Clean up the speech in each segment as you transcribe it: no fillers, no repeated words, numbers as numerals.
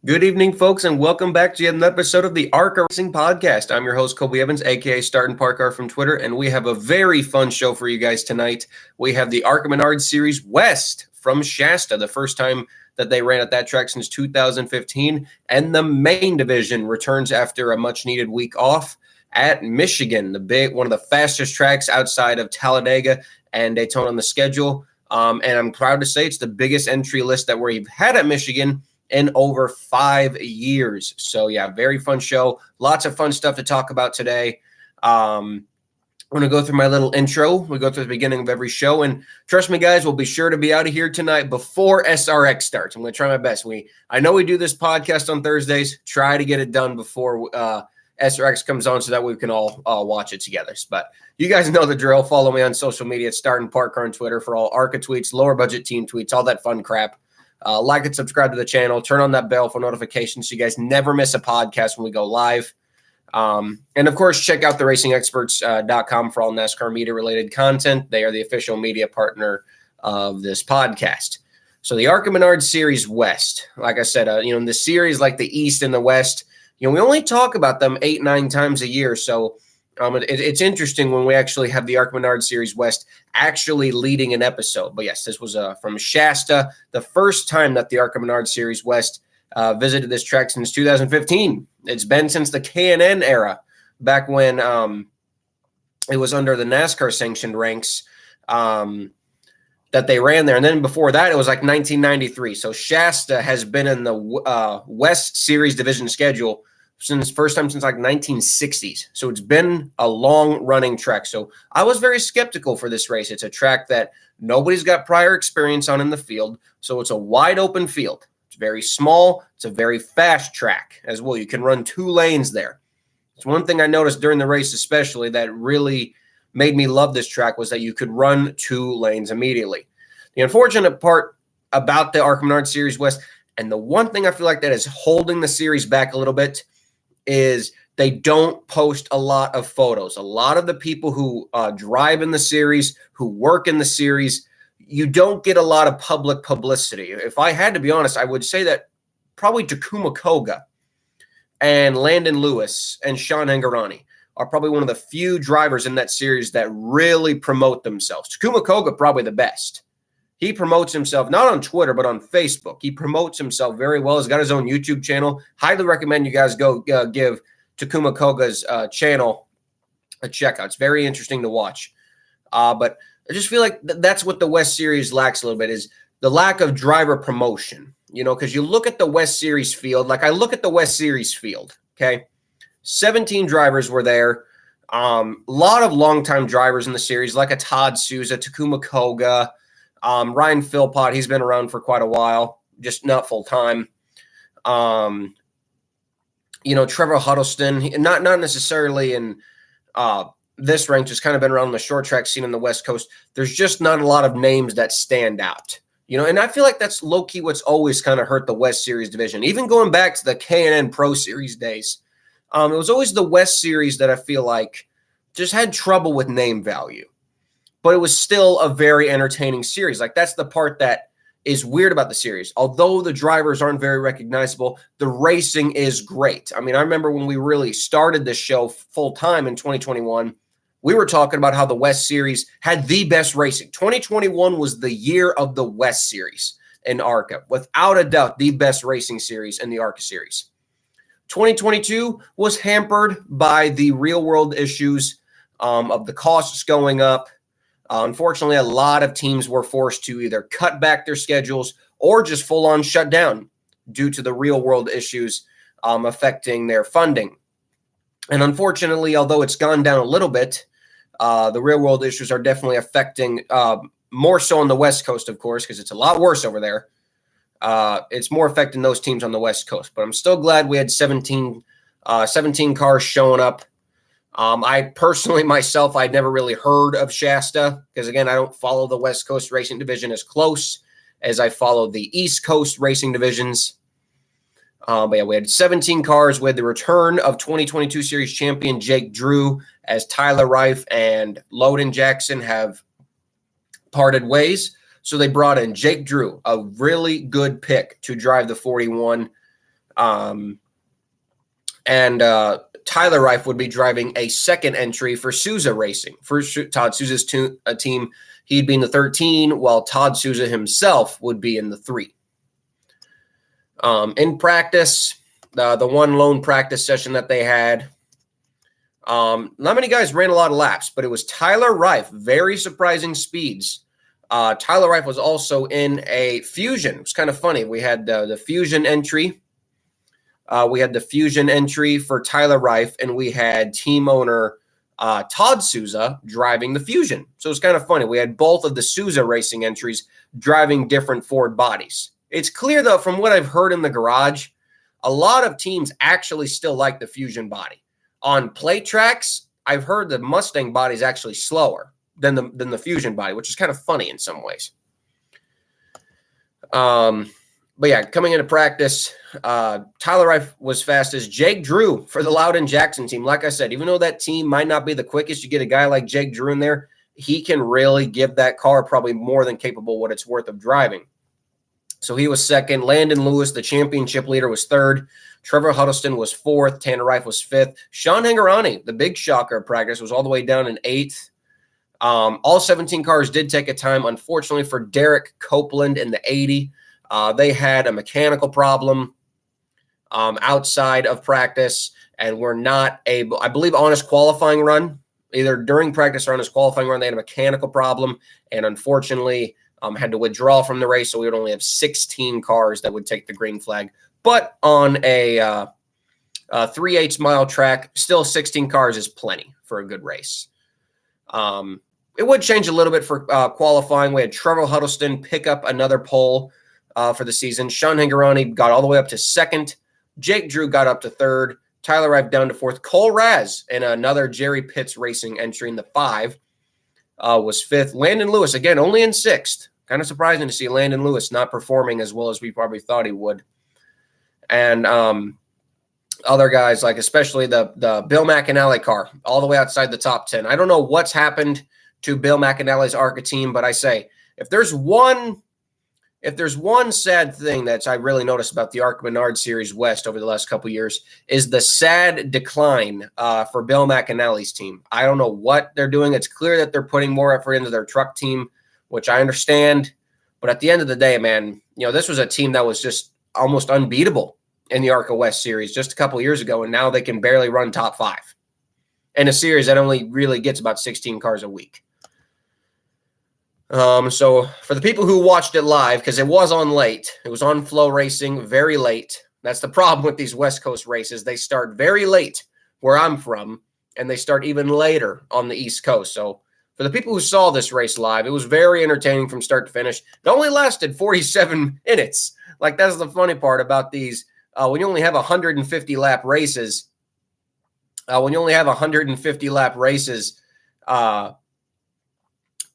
Good evening, folks, and welcome back to yet another episode of the ARCA Racing Podcast. I'm your host, Colby Evans, a.k.a. Start and Park Car from Twitter, and we have a very fun show for you guys tonight. We have the ARCA Menard Series West from Shasta, the first time that they ran at that track since 2015, and the main division returns after a much-needed week off at Michigan, one of the fastest tracks outside of Talladega and Daytona on the schedule. And I'm proud to say it's the biggest entry list that we've had at Michigan in over 5 years. So yeah, very fun show. Lots of fun stuff to talk about today. I'm going to go through my little intro. We go through the beginning of every show, and trust me, guys, we'll be sure to be out of here tonight before SRX starts. I'm going to try my best. I know we do this podcast on Thursdays. Try to get it done before SRX comes on so that we can all watch it together. But you guys know the drill. Follow me on social media at Start and Park Car on Twitter for all ARCA tweets, lower budget team tweets, all that fun crap. Like and subscribe to the channel. Turn on that bell for notifications so you guys never miss a podcast when we go live. And, of course, check out theracingexperts.com for all NASCAR media-related content. They are the official media partner of this podcast. So the ARCA Menard Series West, like I said, in the series like the East and the West, we only talk about them 8-9 times a year. So it's interesting when we actually have the ARCA Menard Series West actually leading an episode. But yes, this was from Shasta, the first time that the ARCA Menard Series West visited this track since 2015. It's been since the K&N era, back when it was under the NASCAR sanctioned ranks that they ran there. And then before that, it was like 1993. So Shasta has been in the West Series division schedule since like 1960s. So it's been a long running track. So I was very skeptical for this race. It's a track that nobody's got prior experience on in the field. So it's a wide open field. It's very small. It's a very fast track as well. You can run 2 lanes there. It's one thing I noticed during the race, especially that really made me love this track, was that you could run 2 lanes immediately. The unfortunate part about the ARCA Menard Series West, and the one thing I feel like that is holding the series back a little bit, is they don't post a lot of photos. A lot of the people who drive in the series, who work in the series, you don't get a lot of public publicity. If I had to be honest, I would say that probably Takuma Koga and Landon Lewis and Sean Hingorani are probably one of the few drivers in that series that really promote themselves. Takuma Koga, probably the best. He promotes himself, not on Twitter, but on Facebook. He promotes himself very well. He's got his own YouTube channel. Highly recommend you guys go give Takuma Koga's channel a check out. It's very interesting to watch. But I just feel like that's what the West Series lacks a little bit, is the lack of driver promotion. Because you look at the West Series field, like I look at the West Series field, okay? 17 drivers were there. A lot of longtime drivers in the series, like a Todd Souza, Takuma Koga, Ryan Philpott. He's been around for quite a while, just not full time. Trevor Huddleston, not necessarily in this rank, just kind of been around the short track scene on the West Coast. There's just not a lot of names that stand out, and I feel like that's low key what's always kind of hurt the West Series division. Even going back to the K&N Pro Series days, it was always the West Series that I feel like just had trouble with name value. But it was still a very entertaining series. Like, that's the part that is weird about the series. Although the drivers aren't very recognizable, the racing is great. I mean, I remember when we really started this show full time in 2021, we were talking about how the West Series had the best racing. 2021 was the year of the West Series in ARCA. Without a doubt, the best racing series in the ARCA series. 2022 was hampered by the real-world issues of the costs going up. Unfortunately, a lot of teams were forced to either cut back their schedules or just full-on shut down due to the real-world issues affecting their funding. And unfortunately, although it's gone down a little bit, the real-world issues are definitely affecting more so on the West Coast, of course, because it's a lot worse over there. It's more affecting those teams on the West Coast. But I'm still glad we had 17 cars showing up. I personally, myself, I'd never really heard of Shasta because, again, I don't follow the West Coast Racing Division as close as I follow the East Coast Racing Divisions. But yeah, we had 17 cars. We had the return of 2022 Series champion Jake Drew, as Tyler Reif and Loden Jackson have parted ways. So they brought in Jake Drew, a really good pick to drive the 41. And Tyler Reif would be driving a second entry for Souza Racing. For Todd Souza's team, he'd be in the 13, while Todd Souza himself would be in the 3. In practice, the one lone practice session that they had, not many guys ran a lot of laps, but it was Tyler Reif, very surprising speeds. Tyler Reif was also in a Fusion. It was kind of funny. We had the Fusion entry. We had the Fusion entry for Tyler Reif, and we had team owner Todd Souza driving the Fusion. So it was kind of funny. We had both of the Souza Racing entries driving different Ford bodies. It's clear, though, from what I've heard in the garage, a lot of teams actually still like the Fusion body. On plate tracks, I've heard the Mustang body is actually slower than the Fusion body, which is kind of funny in some ways. But yeah, coming into practice, Tyler Reif was fastest. Jake Drew for the Loudon Jackson team. Like I said, even though that team might not be the quickest, you get a guy like Jake Drew in there, he can really give that car probably more than capable what it's worth of driving. So he was second. Landon Lewis, the championship leader, was third. Trevor Huddleston was fourth. Tanner Reif was fifth. Sean Hingorani, the big shocker of practice, was all the way down in eighth. All 17 cars did take a time, unfortunately, for Derek Copeland in the 80. They had a mechanical problem outside of practice and were not able, I believe, on his qualifying run, either during practice or on his qualifying run, they had a mechanical problem and unfortunately had to withdraw from the race. So we would only have 16 cars that would take the green flag. But on a 3/8 mile track, still 16 cars is plenty for a good race. It would change a little bit for qualifying. We had Trevor Huddleston pick up another pole for the season. Sean Hingorani got all the way up to second. Jake Drew got up to third. Tyler Reif down to fourth. Cole Raz and another Jerry Pitts Racing entry in the 5 was fifth. Landon Lewis, again, only in sixth. Kind of surprising to see Landon Lewis not performing as well as we probably thought he would. And other guys, like especially the Bill McAnally car, all the way outside the top 10. I don't know what's happened to Bill McAnally's ARCA team, but I say, if there's one sad thing that I really noticed about the ARCA Menard Series West over the last couple of years is the sad decline for Bill McAnally's team. I don't know what they're doing. It's clear that they're putting more effort into their truck team, which I understand. But at the end of the day, man, this was a team that was just almost unbeatable in the ARCA West Series just a couple of years ago, and now they can barely run top 5 in a series that only really gets about 16 cars a week. So for the people who watched it live, because it was on late, it was on Flow Racing very late. That's the problem with these West Coast races. They start very late where I'm from, and they start even later on the East Coast. So for the people who saw this race live, it was very entertaining from start to finish. It only lasted 47 minutes. Like, that's the funny part about these. When you only have 150 lap races,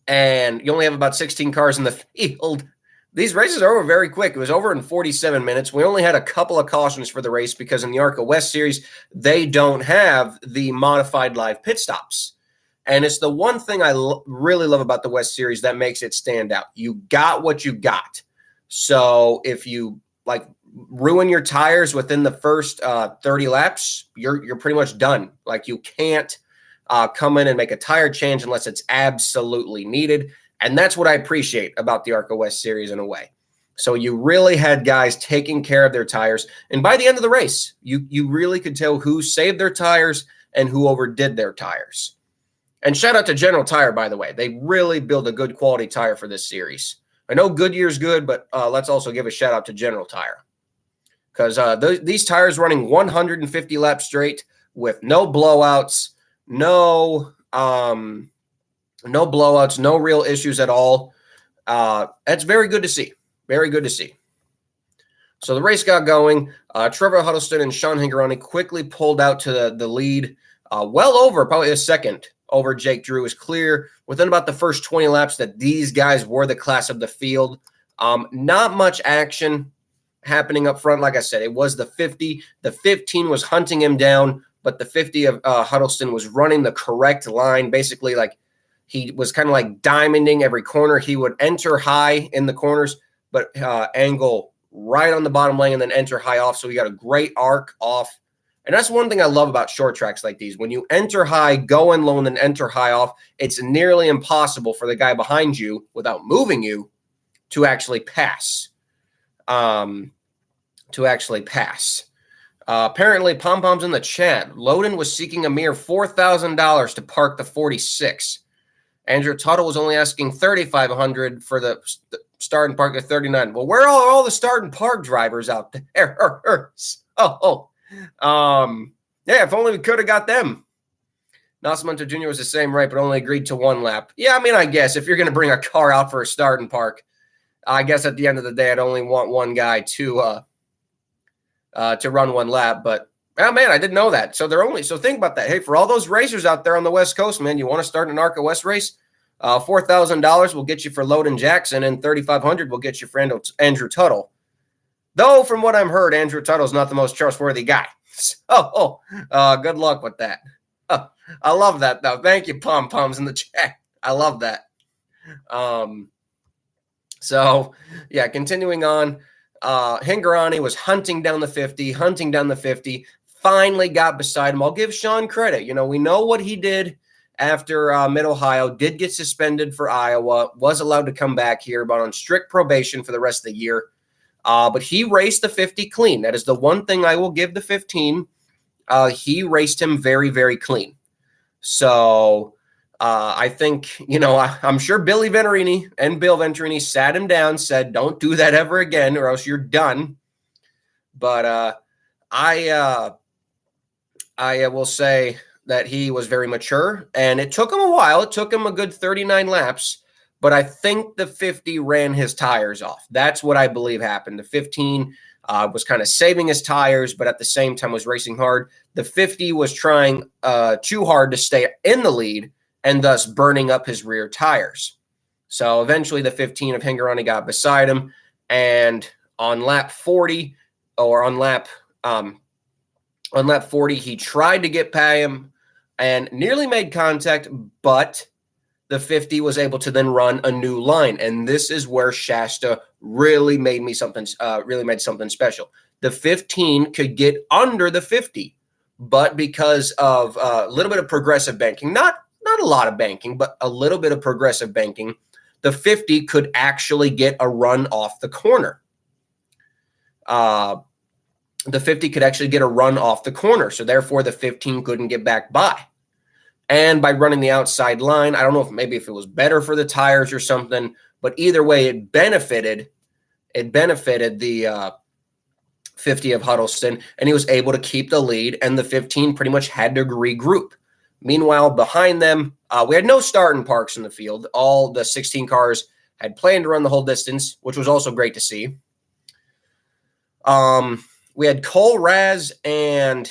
and you only have about 16 cars in the field, these races are over very quick. It was over in 47 minutes. We only had a couple of cautions for the race because in the ARCA West Series, they don't have the modified live pit stops. And it's the one thing I really love about the West Series that makes it stand out. You got what you got. So if you ruin your tires within the first 30 laps, you're pretty much done. Like, you can't come in and make a tire change unless it's absolutely needed. And that's what I appreciate about the ARCA West Series in a way. So you really had guys taking care of their tires. And by the end of the race, you really could tell who saved their tires and who overdid their tires. And shout out to General Tire, by the way. They really build a good quality tire for this series. I know Goodyear's good, but let's also give a shout out to General Tire. Because these tires running 150 laps straight with no blowouts, no blowouts, no real issues at all. That's very good to see. Very good to see. So the race got going. Trevor Huddleston and Sean Hingorani quickly pulled out to the lead, well over, probably a second over Jake Drew. It was clear within about the first 20 laps that these guys were the class of the field. Not much action happening up front. Like I said, it was the 50. The 15 was hunting him down, but the 50 of Huddleston was running the correct line. Basically, like, he was kind of like diamonding every corner. He would enter high in the corners, but angle right on the bottom lane and then enter high off. So we got a great arc off. And that's one thing I love about short tracks like these. When you enter high, go in low, and then enter high off, it's nearly impossible for the guy behind you, without moving you, to actually pass. Apparently, Pom-Pom's in the chat. Loden was seeking a mere $4,000 to park the 46. Andrew Tuttle was only asking $3,500 for the start and park at 39. Well, where are all the start and park drivers out there? Yeah, if only we could have got them. Nascimento Jr. was the same, right, but only agreed to one lap. Yeah, I mean, I guess if you're going to bring a car out for a start and park, I guess at the end of the day, I'd only want one guy to run one lap. But, oh, man, I didn't know that. So think about that. Hey, for all those racers out there on the West Coast, man, you want to start an ARCA West race? $4,000 will get you for Loden Jackson, and $3,500 will get your friend Andrew Tuttle. Though, from what I've heard, Andrew Tuttle's not the most trustworthy guy. So, good luck with that. I love that, though. Thank you, Pom-Poms in the chat. I love that. So, yeah, continuing on. Hingorani was hunting down the 50, finally got beside him. I'll give Sean credit. You know, we know what he did after Mid-Ohio, did get suspended for Iowa, was allowed to come back here, but on strict probation for the rest of the year. But he raced the 50 clean. That is the one thing I will give the 15. He raced him very, very clean. So I think, you know, I'm sure Billy Venturini and Bill Venturini sat him down, said, don't do that ever again or else you're done. But I will say that he was very mature, and it took him a while. It took him a good 39 laps. But I think the 50 ran his tires off. That's what I believe happened. The 15 was kind of saving his tires, but at the same time was racing hard. The 50 was trying too hard to stay in the lead and thus burning up his rear tires. So eventually the 15 of Hingorani got beside him, and on lap 40, he tried to get by him and nearly made contact, but the 50 was able to then run a new line. And this is where Shasta really made something special. The 15 could get under the 50, but because of a little bit of progressive banking, not a lot of banking, but a little bit of progressive banking, the 50 could actually get a run off the corner. The 50 could actually get a run off the corner. So therefore the 15 couldn't get back by. And by running the outside line, I don't know if it was better for the tires or something, but either way, it benefited the 50 of Huddleston, and he was able to keep the lead, and the 15 pretty much had to regroup. Meanwhile, behind them, we had no start and parks in the field. All the 16 cars had planned to run the whole distance, which was also great to see. We had Cole Raz and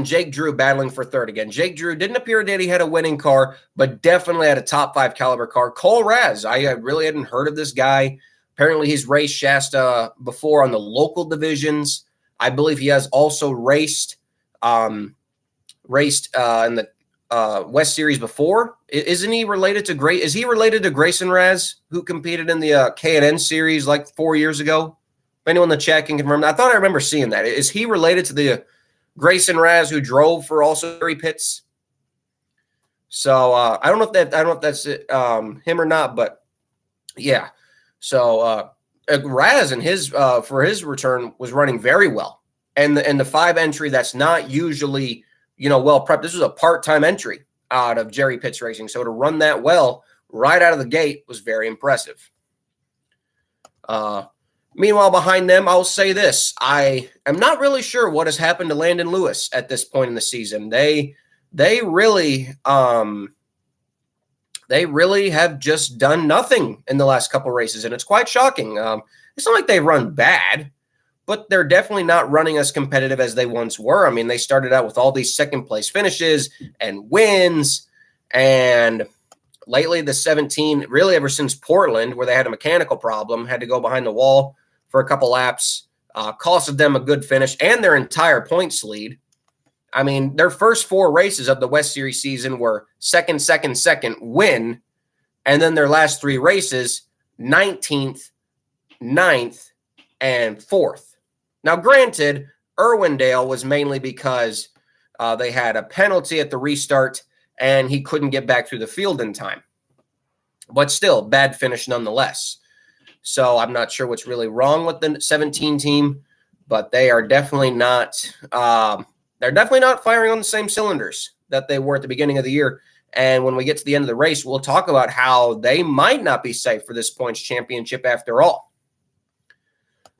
Jake Drew battling for third again. Jake Drew didn't appear that he had a winning car, but definitely had a top 5 caliber car. Cole Raz, I really hadn't heard of this guy. Apparently he's raced Shasta before on the local divisions. I believe he has also raced in the West Series before. Isn't he related to Is he related to Grayson Raz, who competed in the K&N series like 4 years ago? If anyone in the chat can confirm that. I thought I remember seeing that. Is he related to the Grayson Raz who drove for also Jerry Pitts? So I don't know if that's him or not, but yeah. So Raz and his for his return was running very well, and the 5 entry that's not usually well prepped. This was a part-time entry out of Jerry Pitts Racing, so to run that well right out of the gate was very impressive. Meanwhile, behind them, I'll say this. I am not really sure what has happened to Landon Lewis at this point in the season. They really have just done nothing in the last couple races, and it's quite shocking. It's not like they run bad, but they're definitely not running as competitive as they once were. I mean, they started out with all these second-place finishes and wins, and lately the 17, really ever since Portland, where they had a mechanical problem, had to go behind the wall for a couple laps, costed them a good finish and their entire points lead. I mean, their first 4 races of the West Series season were second, win, and then their last 3 races, 19th, 9th, and 4th. Now, granted, Irwindale was mainly because they had a penalty at the restart and he couldn't get back through the field in time. But still, bad finish nonetheless. So I'm not sure what's really wrong with the 17 team, but they are definitely not firing on the same cylinders that they were at the beginning of the year. And when we get to the end of the race, we'll talk about how they might not be safe for this points championship after all.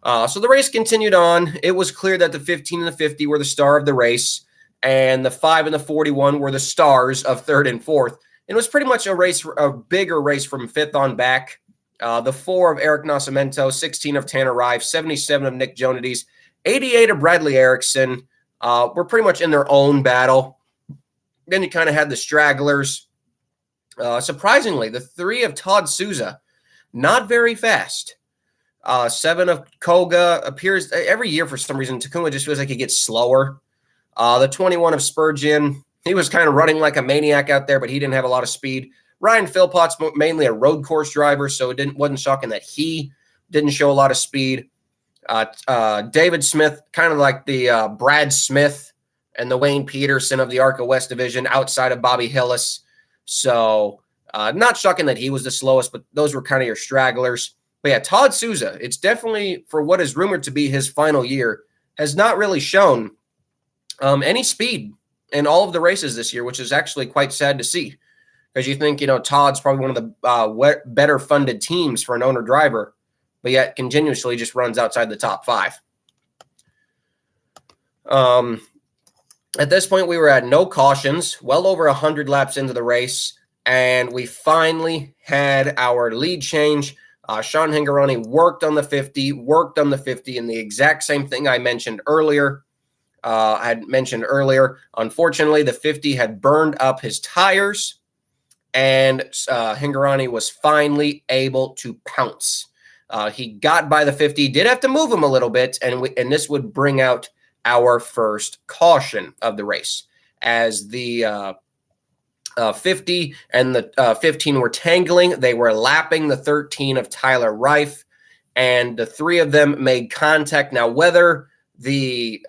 So the race continued on. It was clear that the 15 and the 50 were the star of the race, and the 5 and the 41 were the stars of 3rd and 4th. It was pretty much a bigger race from 5th on back. The 4 of Eric Nascimento, 16 of Tanner Rive, 77 of Nick Jonades, 88 of Bradley Erickson were pretty much in their own battle. Then you kind of had the stragglers. Surprisingly, the 3 of Todd Souza, not very fast. 7 of Koga appears every year for some reason. Takuma just feels like he gets slower. The 21 of Spurgeon, he was kind of running like a maniac out there, but he didn't have a lot of speed. Ryan Philpott's mainly a road course driver, so it wasn't shocking that he didn't show a lot of speed. David Smith, kind of like the Brad Smith and the Wayne Peterson of the ARCA West division outside of Bobby Hillis. So not shocking that he was the slowest, but those were kind of your stragglers. But yeah, Todd Souza, it's definitely, for what is rumored to be his final year, has not really shown any speed in all of the races this year, which is actually quite sad to see. Because you think, Todd's probably one of the better funded teams for an owner driver, but yet continuously just runs outside the top 5. At this point, we were at no cautions, well over 100 laps into the race, and we finally had our lead change. Sean Hingorani worked on the 50, and the exact same thing I mentioned earlier. Unfortunately, the 50 had burned up his tires, and Hingorani was finally able to pounce. He got by the 50, did have to move him a little bit, and this would bring out our first caution of the race, as the 50 and the 15 were tangling. They were lapping the 13 of Tyler Rife, and the 3 of them made contact. Now, whether the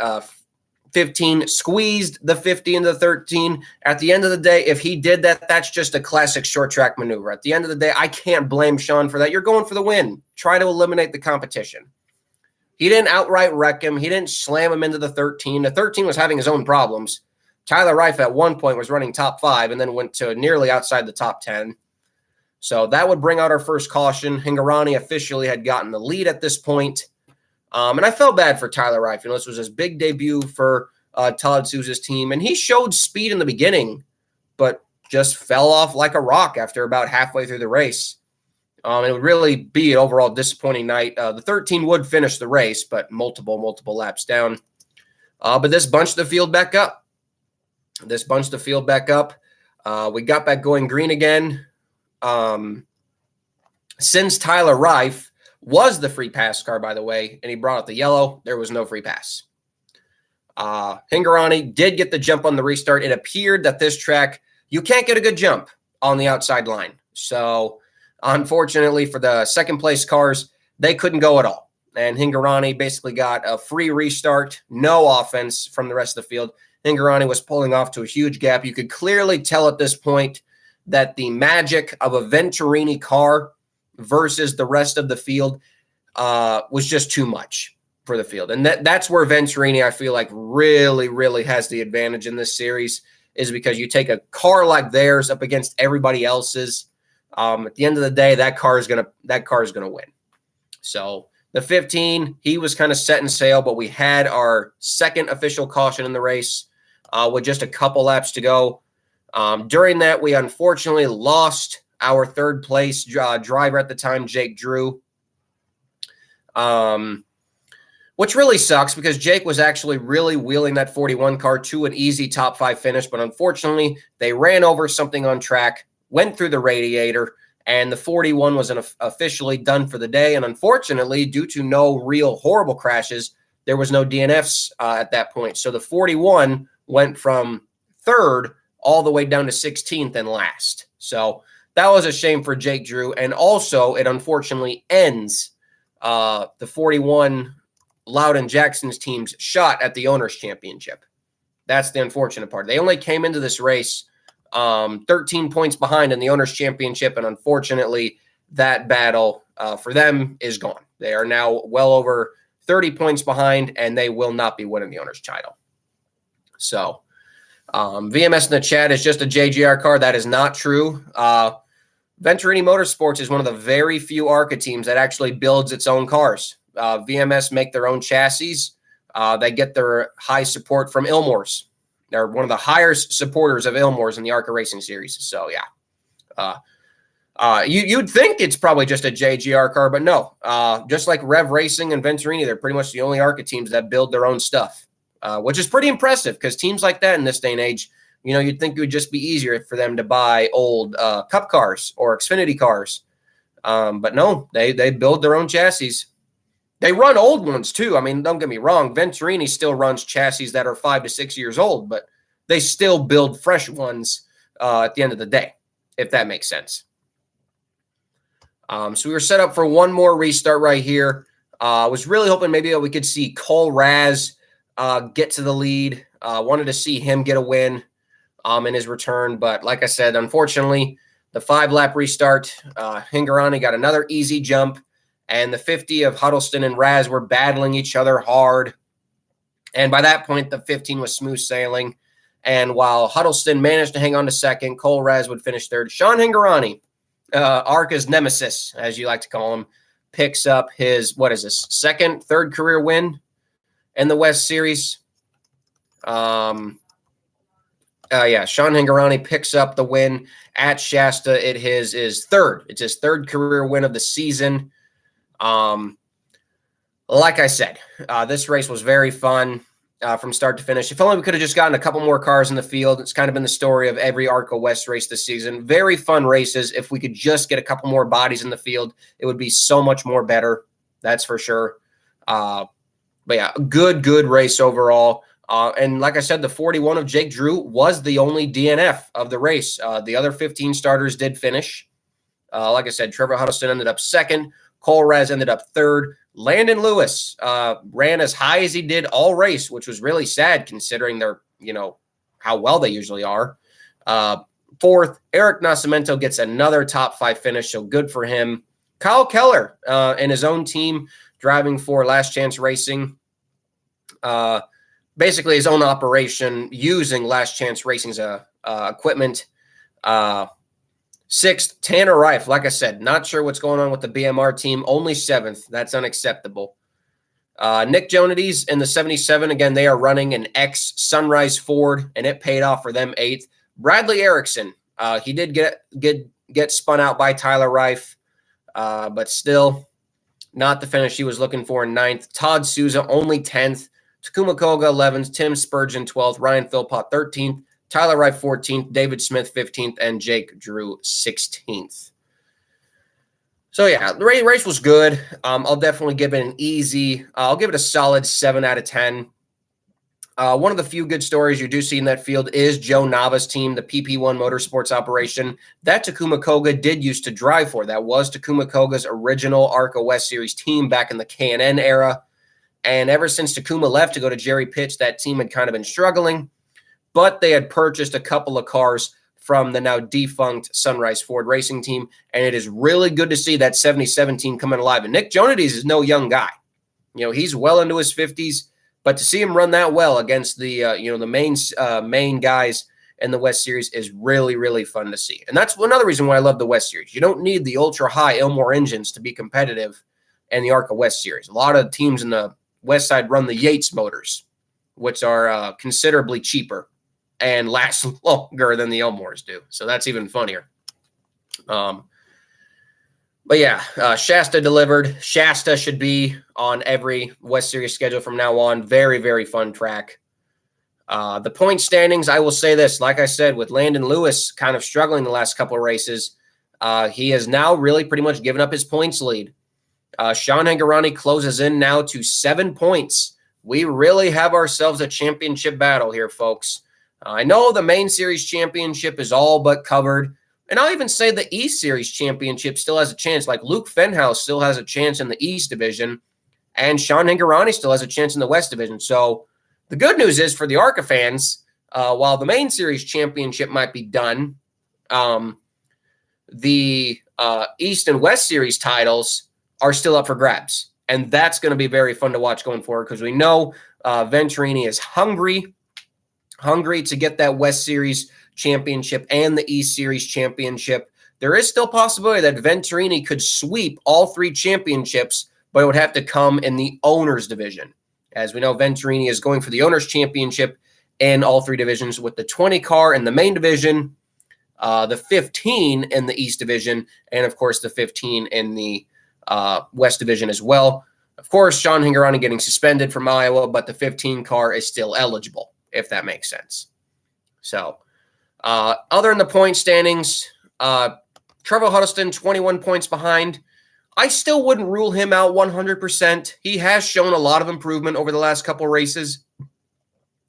15 squeezed the 50 into the 13, at the end of the day, if he did that, that's just a classic short track maneuver. At the end of the day, I can't blame Sean for that. You're going for the win. Try to eliminate the competition. He didn't outright wreck him. He didn't slam him into the 13. The 13 was having his own problems. Tyler Rife at one point was running top 5 and then went to nearly outside the top 10. So that would bring out our first caution. Hingorani officially had gotten the lead at this point. And I felt bad for Tyler Rife. This was his big debut for Todd Souza's team. And he showed speed in the beginning, but just fell off like a rock after about halfway through the race. It would really be an overall disappointing night. The 13 would finish the race, but multiple laps down. But this bunched the field back up. We got back going green again. Since Tyler Rife was the free pass car, by the way, and he brought out the yellow, there was no free pass. Hingorani did get the jump on the restart. It appeared that this track, you can't get a good jump on the outside line. So unfortunately for the second place cars, they couldn't go at all. And Hingorani basically got a free restart, no offense from the rest of the field. Hingorani was pulling off to a huge gap. You could clearly tell at this point that the magic of a Venturini car versus the rest of the field was just too much for the field. And that's where Venturini, I feel like, really has the advantage in this series, is because you take a car like theirs up against everybody else's. At the end of the day, that car is gonna win. So the 15, he was kind of setting sail, but we had our second official caution in the race with just a couple laps to go. During that, we unfortunately lost our third place driver at the time, Jake Drew, which really sucks because Jake was actually really wheeling that 41 car to an easy top 5 finish. But unfortunately, they ran over something on track, went through the radiator, and the 41 was officially done for the day. And unfortunately, due to no real horrible crashes, there was no DNFs at that point. So the 41 went from 3rd all the way down to 16th and last. So that was a shame for Jake Drew. And also, it unfortunately ends the 41 Loudon Jackson's team's shot at the Owners' Championship. That's the unfortunate part. They only came into this race 13 points behind in the Owners' Championship, and unfortunately, that battle for them is gone. They are now well over 30 points behind, and they will not be winning the Owners' title. So, VMS in the chat is just a JGR car. That is not true. Venturini Motorsports is one of the very few ARCA teams that actually builds its own cars. VMS make their own chassis. They get their high support from Ilmores. They're one of the highest supporters of Ilmores in the ARCA Racing Series. So, yeah. You'd think it's probably just a JGR car, but no. Just like Rev Racing and Venturini, they're pretty much the only ARCA teams that build their own stuff, which is pretty impressive because teams like that in this day and age, you'd think it would just be easier for them to buy old Cup cars or Xfinity cars. But no, they build their own chassis. They run old ones too. I mean, don't get me wrong. Venturini still runs chassis that are 5 to 6 years old, but they still build fresh ones at the end of the day, if that makes sense. So we were set up for one more restart right here. I was really hoping maybe we could see Cole Raz get to the lead. Wanted to see him get a win in his return. But like I said, unfortunately, the 5-lap restart, Hingorani got another easy jump. And the 50 of Huddleston and Raz were battling each other hard. And by that point, the 15 was smooth sailing. And while Huddleston managed to hang on to second, Cole Raz would finish third. Sean Hingorani, ARCA's nemesis, as you like to call him, picks up his, third career win in the West Series. Sean Hingorani picks up the win at Shasta. It is third. It's his third career win of the season. Like I said, this race was very fun from start to finish. If only we could have just gotten a couple more cars in the field. It's kind of been the story of every ARCA West race this season. Very fun races. If we could just get a couple more bodies in the field, it would be so much more better. That's for sure. But yeah, good race overall. And like I said, the 41 of Jake Drew was the only DNF of the race. The other 15 starters did finish. Like I said, Trevor Huddleston ended up second. Cole Raz ended up third. Landon Lewis ran as high as he did all race, which was really sad considering their, how well they usually are. Fourth, Eric Nascimento gets another top 5 finish, so good for him. Kyle Keller and his own team driving for Last Chance Racing. Basically his own operation using Last Chance Racing's equipment. Sixth, Tanner Reif. Like I said, not sure what's going on with the BMR team. Only 7th. That's unacceptable. Nick Jonides in the 77. Again, they are running an ex-Sunrise Ford, and it paid off for them 8th. Bradley Erickson. He did get spun out by Tyler Reif, but still not the finish he was looking for in 9th. Todd Souza, only 10th. Takuma Koga, 11th. Tim Spurgeon, 12th. Ryan Philpott, 13th. Tyler Wright, 14th, David Smith, 15th, and Jake Drew, 16th. So, yeah, the race was good. I'll definitely give it I'll give it a solid 7 out of 10. One of the few good stories you do see in that field is Joe Nava's team, the PP1 Motorsports operation that Takuma Koga did used to drive for. That was Takuma Koga's original ARCA West Series team back in the K&N era. And ever since Takuma left to go to Jerry Pitts, that team had kind of been struggling. But they had purchased a couple of cars from the now defunct Sunrise Ford Racing team, and it is really good to see that 77 team coming alive. And Nick Jonides is no young guy. He's well into his 50s, but to see him run that well against the the main guys in the West Series is really, really fun to see. And that's another reason why I love the West Series. You don't need the ultra-high Ilmore engines to be competitive in the ARCA West Series. A lot of teams in the West Side run the Yates motors, which are considerably cheaper and last longer than the Elmores do. So that's even funnier. But yeah, Shasta delivered. Shasta should be on every West Series schedule from now on. Very, very fun track. The point standings, I will say this, like I said, with Landon Lewis kind of struggling the last couple of races, he has now really pretty much given up his points lead. Sean Hingorani closes in now to 7 points. We really have ourselves a championship battle here, folks. I know the main series championship is all but covered, And I'll even say the East Series championship still has a chance. Like Luke Fenhouse still has a chance in the East division, and Sean Hingorani still has a chance in the West division. So the good news is for the ARCA fans, while the main series championship might be done, the East and West series titles are still up for grabs. And that's going to be very fun to watch going forward because we know Venturini is hungry to get that West Series championship and the East Series championship. There is still possibility that Venturini could sweep all 3 championships, but it would have to come in the owners division. As we know, Venturini is going for the owners championship in all 3 divisions with the 20 car in the main division, the 15 in the East division, and of course the 15 in the West division as well. Of course, Sean Hingorani getting suspended from Iowa, but the 15 car is still eligible, if that makes sense. So, other than the point standings, Trevor Huddleston, 21 points behind. I still wouldn't rule him out 100%. He has shown a lot of improvement over the last couple races.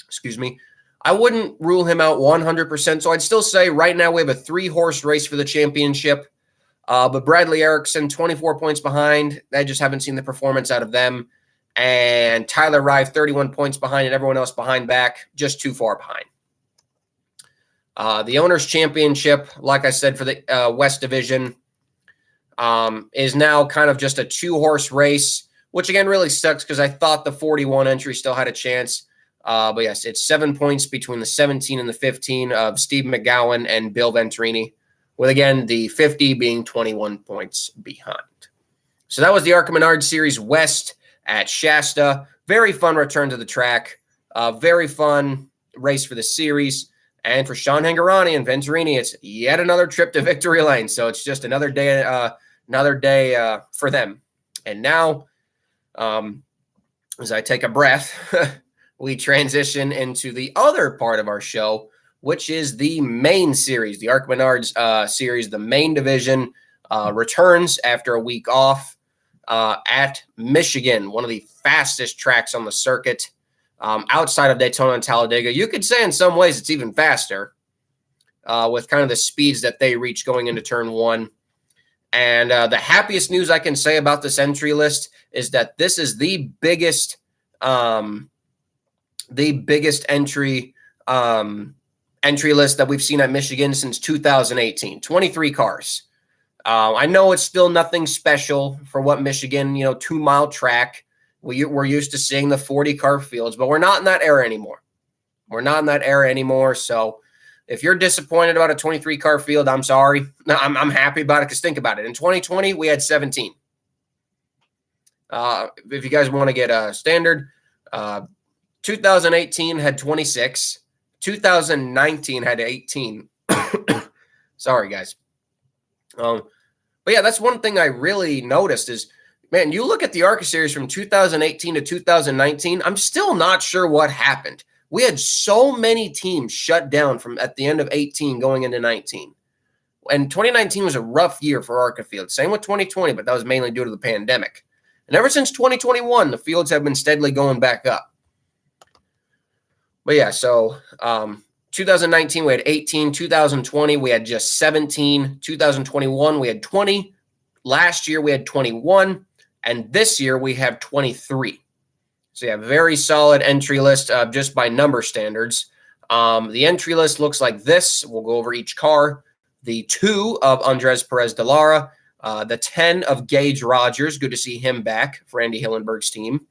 Excuse me. I wouldn't rule him out 100%. So I'd still say right now we have a 3-horse race for the championship. But Bradley Erickson, 24 points behind. I just haven't seen the performance out of them. And Tyler Rive, 31 points behind, and everyone else behind back, just too far behind. The Owners' Championship, like I said, for the West Division, is now kind of just a 2-horse race, which again really sucks because I thought the 41 entry still had a chance. But yes, it's 7 points between the 17 and the 15 of Steve McGowan and Bill Venturini, with again the 50 being 21 points behind. So that was the ARCA Menard Series West at Shasta. Very fun return to the track. Very fun race for the series. And for Sean Hingorani and Venturini, it's yet another trip to victory lane. So it's just another day for them. And now, as I take a breath, we transition into the other part of our show, which is the main series, the ARCA Menards series. The main division returns after a week off at Michigan, one of the fastest tracks on the circuit. Outside of Daytona and Talladega, you could say in some ways it's even faster with kind of the speeds that they reach going into turn 1. And the happiest news I can say about this entry list is that this is the biggest entry list that we've seen at Michigan since 2018. 23 cars. I know it's still nothing special for what Michigan, 2-mile track. We're used to seeing the 40-car fields, but we're not in that era anymore. So if you're disappointed about a 23-car field, I'm sorry. No, I'm happy about it because think about it. In 2020, we had 17. If you guys want to get a standard, 2018 had 26. 2019 had 18. Sorry, guys. But yeah, that's one thing I really noticed is, man, you look at the ARCA series from 2018 to 2019, I'm still not sure what happened. We had so many teams shut down from at the end of 18 going into 19. And 2019 was a rough year for ARCA fields. Same with 2020, but that was mainly due to the pandemic. And ever since 2021, the fields have been steadily going back up. But yeah, so 2019 we had 18. 2020 we had just 17. 2021 we had 20. Last year we had 21. And this year we have 23. So yeah, very solid entry list just by number standards. The entry list looks like this. We'll go over each car. The 2 of Andres Perez de Lara. The 10 of Gage Rogers. Good to see him back for Andy Hillenberg's team.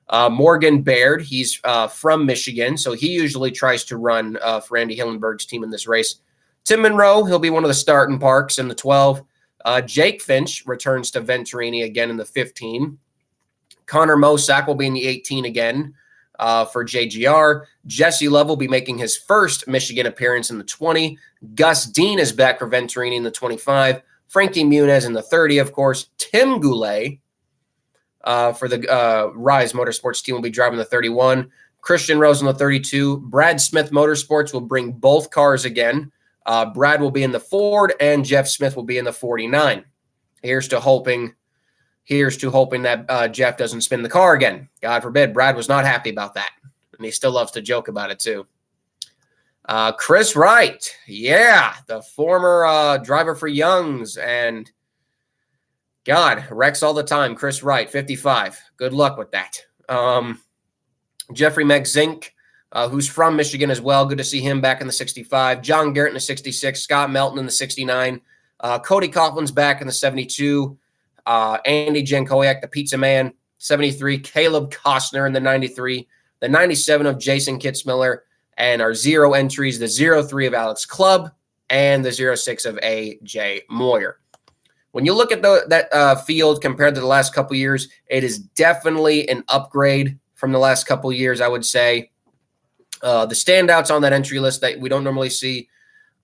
Morgan Baird. He's from Michigan, so he usually tries to run for Andy Hillenberg's team in this race. Tim Monroe, he'll be one of the starting parks in the 12. Jake Finch returns to Venturini again in the 15. Connor Mosack will be in the 18 again for JGR. Jesse Love will be making his first Michigan appearance in the 20. Gus Dean is back for Venturini in the 25. Frankie Muniz in the 30, of course. Tim Goulet for the Rise Motorsports team will be driving the 31. Christian Rose in the 32. Brad Smith Motorsports will bring both cars again. Brad will be in the Ford, and Jeff Smith will be in the 49. Here's to hoping that Jeff doesn't spin the car again. God forbid. Brad was not happy about that, and he still loves to joke about it too. Chris Wright, yeah, the former driver for Young's, and God, wrecks all the time. Chris Wright, 55. Good luck with that. Jeffrey McZink, who's from Michigan as well. Good to see him back in the 65. John Garrett in the 66. Scott Melton in the 69. Cody Coughlin's back in the 72. Andy Jankowiak, the Pizza Man, 73. Caleb Costner in the 93. The 97 of Jason Kitzmiller. And our 0 entries, the 03 of Alex Clubb and the 06 of A.J. Moyer. When you look at that field compared to the last couple years, it is definitely an upgrade from the last couple years, I would say. The standouts on that entry list that we don't normally see,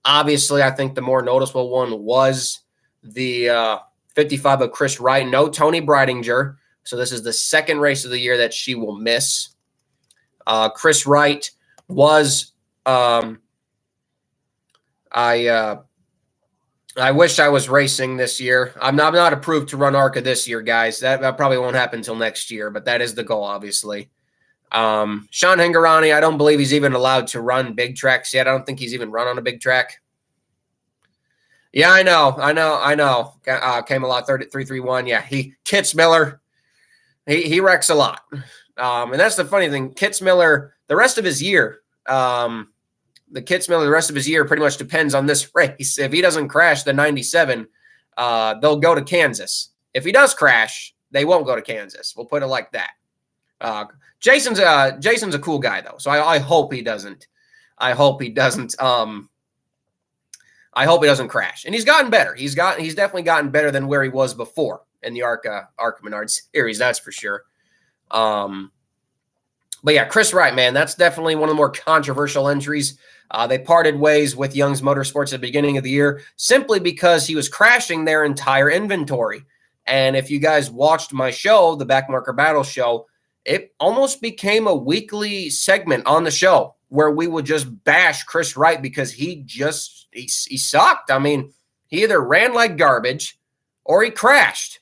obviously, I think the more noticeable one was the 55 of Chris Wright. No Tony Breidinger, so this is the second race of the year that she will miss. Chris Wright was I wish I was racing this year. I'm not approved to run ARCA this year, guys. That probably won't happen until next year, but that is the goal, obviously. Sean Hingorani, I don't believe he's even allowed to run big tracks yet. I don't think he's even run on a big track. Yeah, I know. Came a lot, 331. Yeah, Kitzmiller, he wrecks a lot. And that's the funny thing. Kitzmiller, the rest of his year, the rest of his year pretty much depends on this race. If he doesn't crash the 97, they'll go to Kansas. If he does crash, they won't go to Kansas. We'll put it like that. Jason's a cool guy though, so I hope he doesn't. I hope he doesn't crash. And he's gotten better. He's definitely gotten better than where he was before in the ARCA Menard series. That's for sure. But yeah, Chris Wright, man, that's definitely one of the more controversial entries. They parted ways with Young's Motorsports at the beginning of the year simply because he was crashing their entire inventory. And if you guys watched my show, the Backmarker Battle Show, it almost became a weekly segment on the show where we would just bash Chris Wright because he sucked. I mean, he either ran like garbage or he crashed.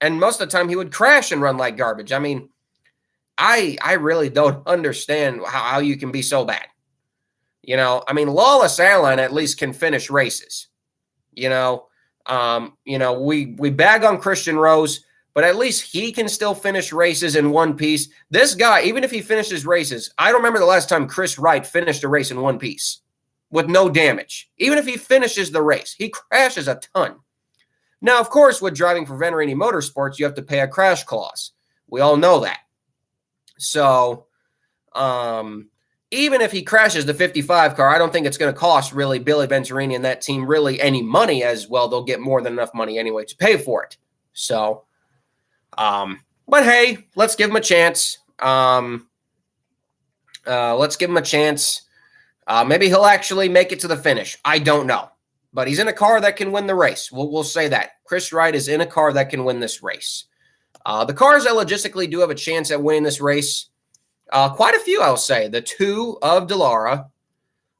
And most of the time he would crash and run like garbage. I mean, I really don't understand how you can be so bad. You know, I mean, Lawless Airline at least can finish races. We bag on Christian Rose, but at least he can still finish races in one piece. This guy, even if he finishes races, I don't remember the last time Chris Wright finished a race in one piece with no damage. Even if he finishes the race, he crashes a ton. Now, of course, with driving for Venturini Motorsports, you have to pay a crash clause. We all know that. So, even if he crashes the 55 car, I don't think it's going to cost really Billy Venturini and that team really any money as well. They'll get more than enough money anyway to pay for it. So, but hey, let's give him a chance. Maybe he'll actually make it to the finish. I don't know. But he's in a car that can win the race. We'll say that. Chris Wright is in a car that can win this race. The cars that logistically do have a chance at winning this race, quite a few, I'll say. The 2 of Dallara,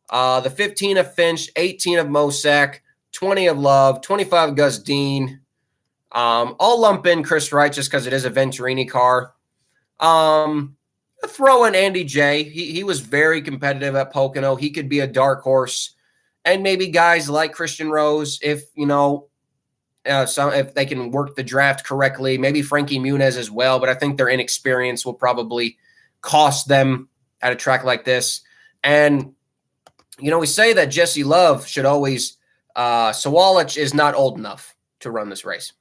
the 15 of Finch, 18 of Mosak, 20 of Love, 25 of Gus Dean. I'll lump in Chris Wright just because it is a Venturini car. Throw in Andy J. He was very competitive at Pocono. He could be a dark horse. And maybe guys like Christian Rose, if they can work the draft correctly, maybe Frankie Muniz as well. But I think their inexperience will probably cost them at a track like this. And, we say that Jesse Love should always Sawalich is not old enough to run this race.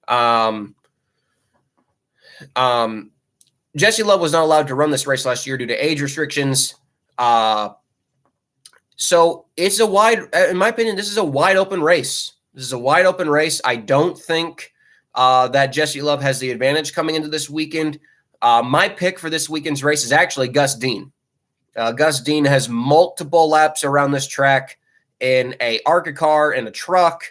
Jesse Love was not allowed to run this race last year due to age restrictions. So it's in my opinion, this is a wide open race. I don't think that Jesse Love has the advantage coming into this weekend. My pick for this weekend's race is actually Gus Dean. Gus Dean has multiple laps around this track in a ARCA car and a truck.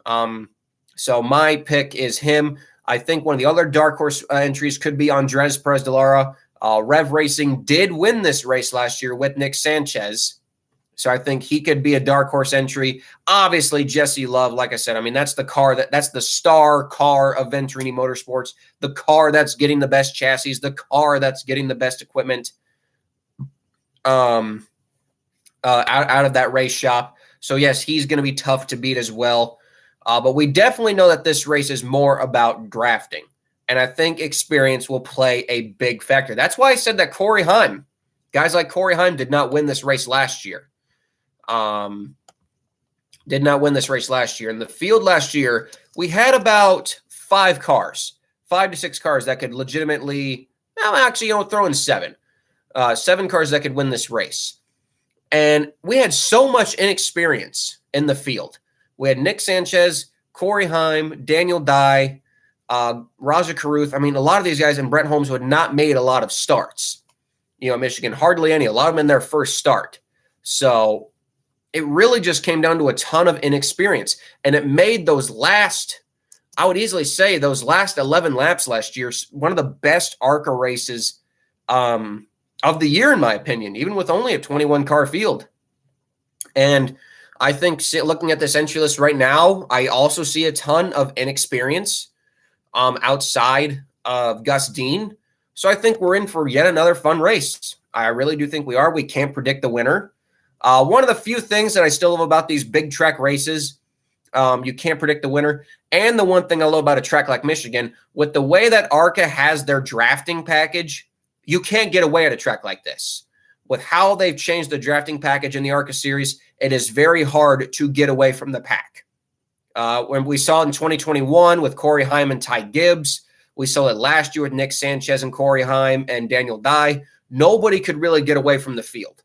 So my pick is him. I think one of the other dark horse entries could be Andres Perez de Lara. Rev Racing did win this race last year with Nick Sanchez. So I think he could be a dark horse entry. Obviously, Jesse Love, like I said, I mean, that's the star car of Venturini Motorsports, the car that's getting the best chassis, the car that's getting the best equipment. out of that race shop. So, yes, he's going to be tough to beat as well. But we definitely know that this race is more about drafting. And I think experience will play a big factor. That's why I said that guys like Corey Heim did not win this race last year. Did not win this race last year. In the field last year, we had about 5 to 6 cars that could legitimately, throw in 7. 7 cars that could win this race. And we had so much inexperience in the field. We had Nick Sanchez, Corey Heim, Daniel Dye, Raja Caruth. I mean, a lot of these guys and Brent Holmes who had not made a lot of starts. Michigan, hardly any. A lot of them in their first start. So it really just came down to a ton of inexperience. And it made those last 11 laps last year one of the best ARCA races of the year, in my opinion, even with only a 21-car field. And I think looking at this entry list right now, I also see a ton of inexperience outside of Gus Dean. So I think we're in for yet another fun race. I really do think we are. We can't predict the winner. One of the few things that I still love about these big track races, you can't predict the winner. And the one thing I love about a track like Michigan, with the way that ARCA has their drafting package, you can't get away at a track like this. With how they've changed the drafting package in the ARCA series, it is very hard to get away from the pack. When we saw it in 2021 with Corey Heim and Ty Gibbs, we saw it last year with Nick Sanchez and Corey Heim and Daniel Dye. Nobody could really get away from the field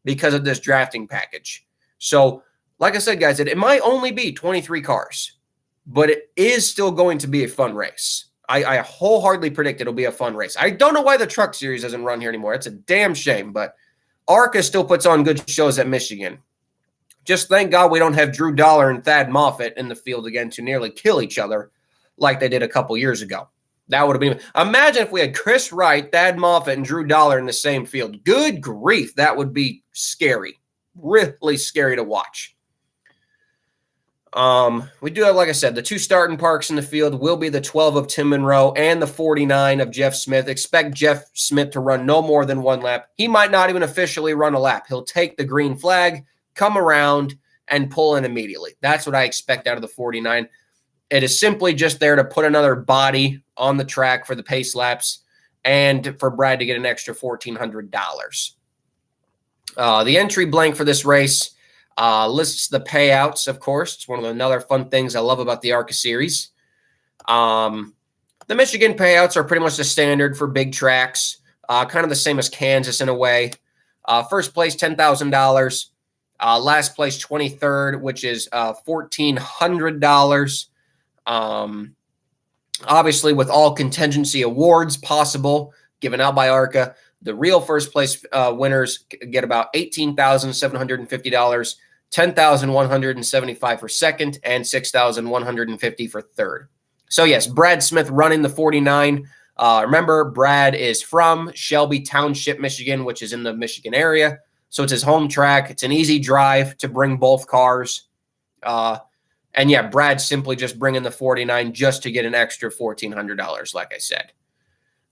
because of this drafting package. So, like I said, guys, it might only be 23 cars, but it is still going to be a fun race. I wholeheartedly predict it'll be a fun race. I don't know why the truck series doesn't run here anymore. It's a damn shame, but ARCA still puts on good shows at Michigan. Just thank God we don't have Drew Dollar and Thad Moffitt in the field again to nearly kill each other like they did a couple years ago. That would have been – imagine if we had Chris Wright, Thad Moffitt, and Drew Dollar in the same field. Good grief. That would be scary. Really scary to watch. We do have, like I said, the 2 starting parks in the field will be the 12 of Tim Monroe and the 49 of Jeff Smith. Expect Jeff Smith to run no more than 1 lap. He might not even officially run a lap. He'll take the green flag, come around, and pull in immediately. That's what I expect out of the 49. It is simply just there to put another body on the track for the pace laps and for Brad to get an extra $1,400. The entry blank for this race lists the payouts, of course. It's one of another fun things I love about the ARCA series. The Michigan payouts are pretty much the standard for big tracks, kind of the same as Kansas in a way. First place, $10,000. Last place, 23rd, which is $1,400. Obviously, with all contingency awards possible given out by ARCA, the real first place winners get about $18,750, $10,175 for second, and $6,150 for third. So, yes, Brad Smith running the 49. Remember, Brad is from Shelby Township, Michigan, which is in the Michigan area. So it's his home track. It's an easy drive to bring both cars. And, yeah, Brad's simply just bringing the 49 just to get an extra $1,400, like I said.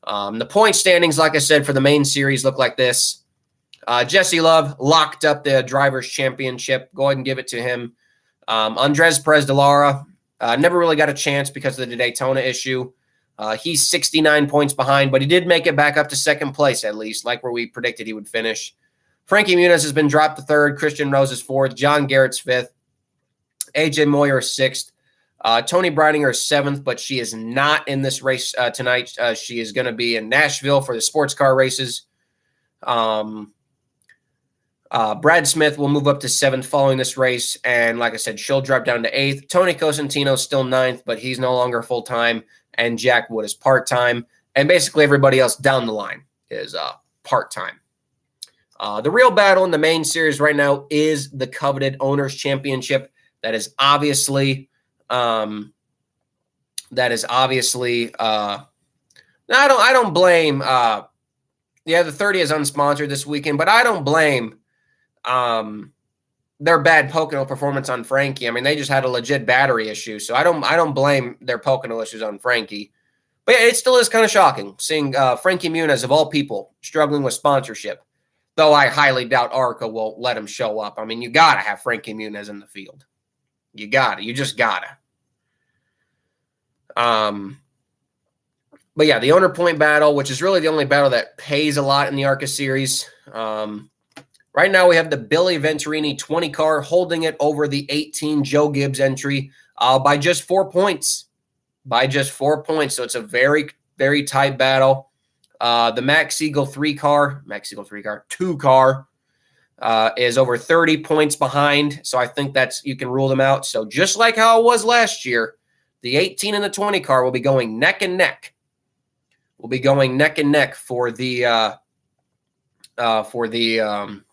The point standings, like I said, for the main series look like this. Jesse Love locked up the Drivers' Championship. Go ahead and give it to him. Andres Perez de Lara never really got a chance because of the Daytona issue. He's 69 points behind, but he did make it back up to second place at least, like where we predicted he would finish. Frankie Muniz has been dropped to third. Christian Rose is fourth. John Garrett's fifth. AJ Moyer is sixth. Tony Breidinger is seventh, but she is not in this race tonight. She is going to be in Nashville for the sports car races. Brad Smith will move up to seventh following this race, and like I said, she'll drop down to eighth. Tony Cosentino still ninth, but he's no longer full-time, and Jack Wood is part-time, and basically everybody else down the line is part-time. The real battle in the main series right now is the coveted Owners' Championship. That is obviously I don't blame the 30 is unsponsored this weekend, but I don't blame their bad Pocono performance on Frankie. I mean, they just had a legit battery issue, so I don't blame their Pocono issues on Frankie. But yeah, it still is kind of shocking seeing Frankie Muniz, of all people, struggling with sponsorship. Though I highly doubt ARCA will let him show up. I mean, you got to have Frankie Muniz in the field. You got to. You just got to. But yeah, the owner point battle, which is really the only battle that pays a lot in the ARCA series. Right now we have the Billy Venturini 20 car holding it over the 18 Joe Gibbs entry by just 4 points. By just 4 points. So it's a very, very tight battle. The Max Siegel 2 car is over 30 points behind. So I think you can rule them out. So just like how it was last year, the 18 and the 20 car will be going neck and neck. We'll be going neck and neck for the what am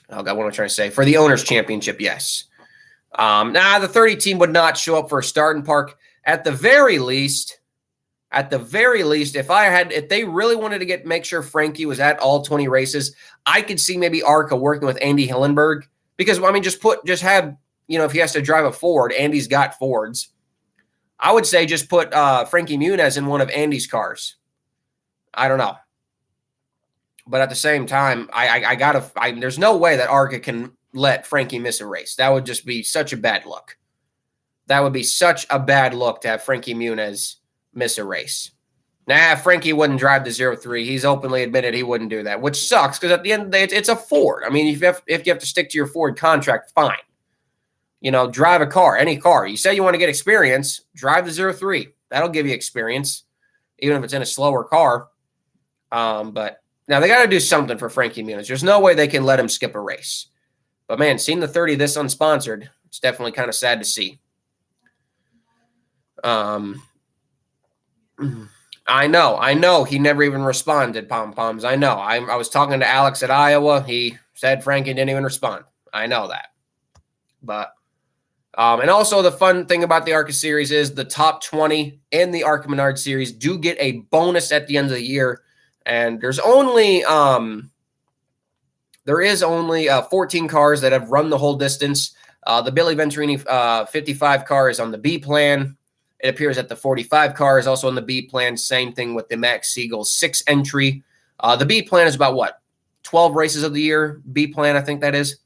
I trying to say? For the Owners' Championship, yes. The 30 team would not show up for a starting park. At the very least, if they really wanted to make sure Frankie was at all 20 races, I could see maybe ARCA working with Andy Hillenberg. Because, I mean, if he has to drive a Ford, Andy's got Fords. I would say just put Frankie Muniz in one of Andy's cars. I don't know. But at the same time, there's no way that ARCA can let Frankie miss a race. That would just be such a bad look. That would be such a bad look to have Frankie Muniz miss a race. Frankie wouldn't drive the 03. He's openly admitted he wouldn't do that, which sucks because at the end of the day, it's a Ford. I mean, if you have to stick to your Ford contract, fine. Drive a car, any car. You say you want to get experience, drive the 03. That'll give you experience, even if it's in a slower car. But now they got to do something for Frankie Muniz. There's no way they can let him skip a race. But man, seeing the 30 this unsponsored, it's definitely kind of sad to see. I know. He never even responded, pom-poms. I know. I was talking to Alex at Iowa. He said Frankie didn't even respond. I know that. But and also the fun thing about the ARCA series is the top 20 in the ARCA Menard series do get a bonus at the end of the year. And there's only 14 cars that have run the whole distance. The Billy Venturini 55 car is on the B plan. It appears that the 45 car is also on the B plan. Same thing with the Max Siegel 6 entry. The B plan is about 12 races of the year. B plan, I think that is.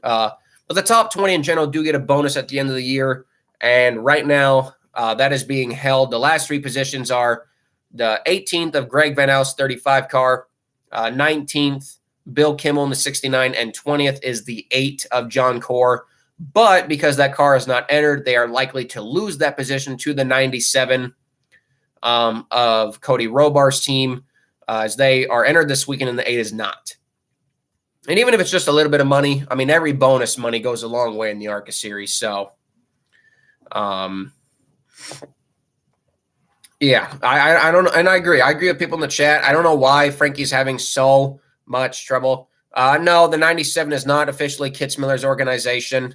But the top 20 in general do get a bonus at the end of the year. And right now, that is being held. The last 3 positions are the 18th of Greg Van Al's 35 car, 19th, Bill Kimmel in the 69, and 20th is the 8 of John Core. But because that car is not entered, they are likely to lose that position to the 97 of Cody Robar's team, as they are entered this weekend and the 8 is not. And even if it's just a little bit of money, I mean, every bonus money goes a long way in the ARCA series. So, yeah, I don't know. And I agree. I agree with people in the chat. I don't know why Frankie's having so much trouble. No, the 97 is not officially Kitzmiller's organization.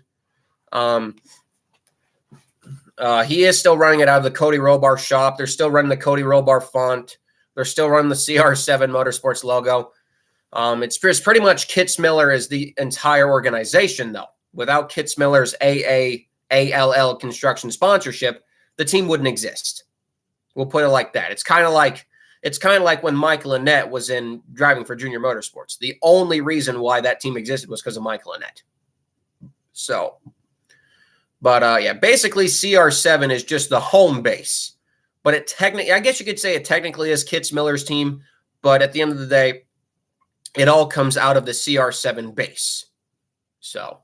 He is still running it out of the Cody Robar shop. They're still running the Cody Robar font. They're still running the CR7 Motorsports logo. It's pretty much Kitzmiller is the entire organization, though. Without Kitzmiller's AAALL construction sponsorship, the team wouldn't exist. We'll put it like that. It's kind of like when Michael Annett was in driving for Junior Motorsports. The only reason why that team existed was because of Michael Annett. So, but yeah, basically CR7 is just the home base. But I guess you could say it technically is Kitzmiller's team. But at the end of the day, it all comes out of the CR7 base. So,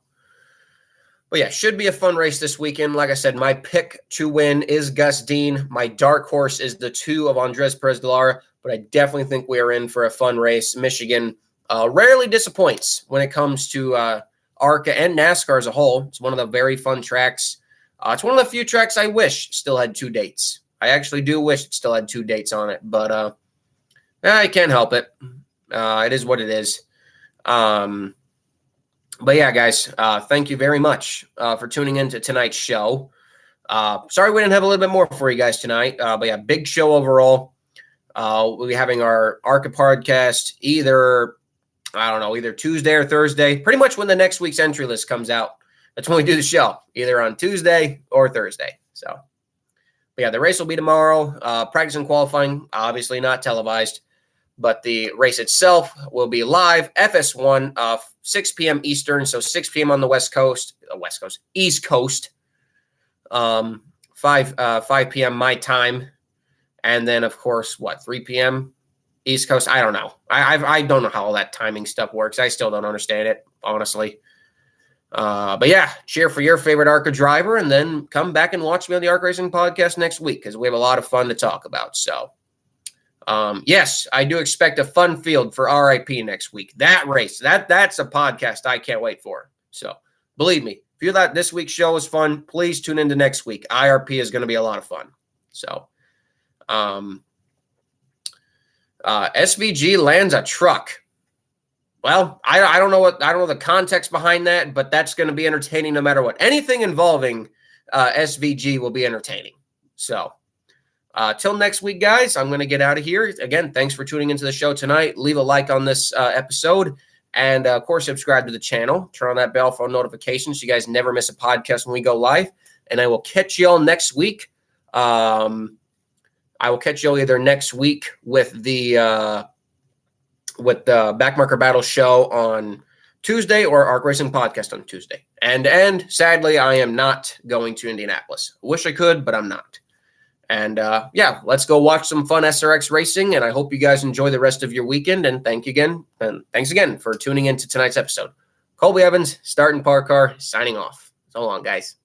but yeah, should be a fun race this weekend. Like I said, my pick to win is Gus Dean. My dark horse is the 2 of Andres Perez de Lara, but I definitely think we are in for a fun race. Michigan rarely disappoints when it comes to ARCA and NASCAR as a whole. It's one of the very fun tracks. It's one of the few tracks I wish still had 2 dates. I actually do wish it still had 2 dates on it, but I can't help it. It is what it is. But yeah, guys, thank you very much for tuning into tonight's show. Sorry we didn't have a little bit more for you guys tonight. But yeah, big show overall. We'll be having our ARCA podcast either Tuesday or Thursday, pretty much when the next week's entry list comes out. That's when we do the show, either on Tuesday or Thursday. So, but yeah, the race will be tomorrow. Practice and qualifying, obviously not televised. but the race itself will be live FS1 of 6 p.m. Eastern, so 6 p.m. on the East Coast, 5 p.m. my time, and then of course 3 p.m. East Coast. I don't know. I don't know how all that timing stuff works. I still don't understand it, honestly. But yeah, cheer for your favorite ARCA driver, and then come back and watch me on the ARC Racing podcast next week because we have a lot of fun to talk about. So, yes, I do expect a fun field for RIP next week. That race, that's a podcast I can't wait for. So, believe me, if you thought this week's show was fun, please tune into next week. IRP is going to be a lot of fun. So, SVG lands a truck. Well, I don't know the context behind that, but that's going to be entertaining no matter what. Anything involving SVG will be entertaining. So, till next week, guys, I'm going to get out of here. Again, thanks for tuning into the show tonight. Leave a like on this episode, and of course, subscribe to the channel. Turn on that bell for notifications so you guys never miss a podcast when we go live. And I will catch you all next week. I will catch you all either next week with the Backmarker Battle show on Tuesday or ARC Racing podcast on Tuesday. And sadly, I am not going to Indianapolis. I wish I could, but I'm not. And yeah, let's go watch some fun SRX racing. And I hope you guys enjoy the rest of your weekend. And thanks again for tuning into tonight's episode. Colby Evans, starting Park Car, signing off. So long, guys.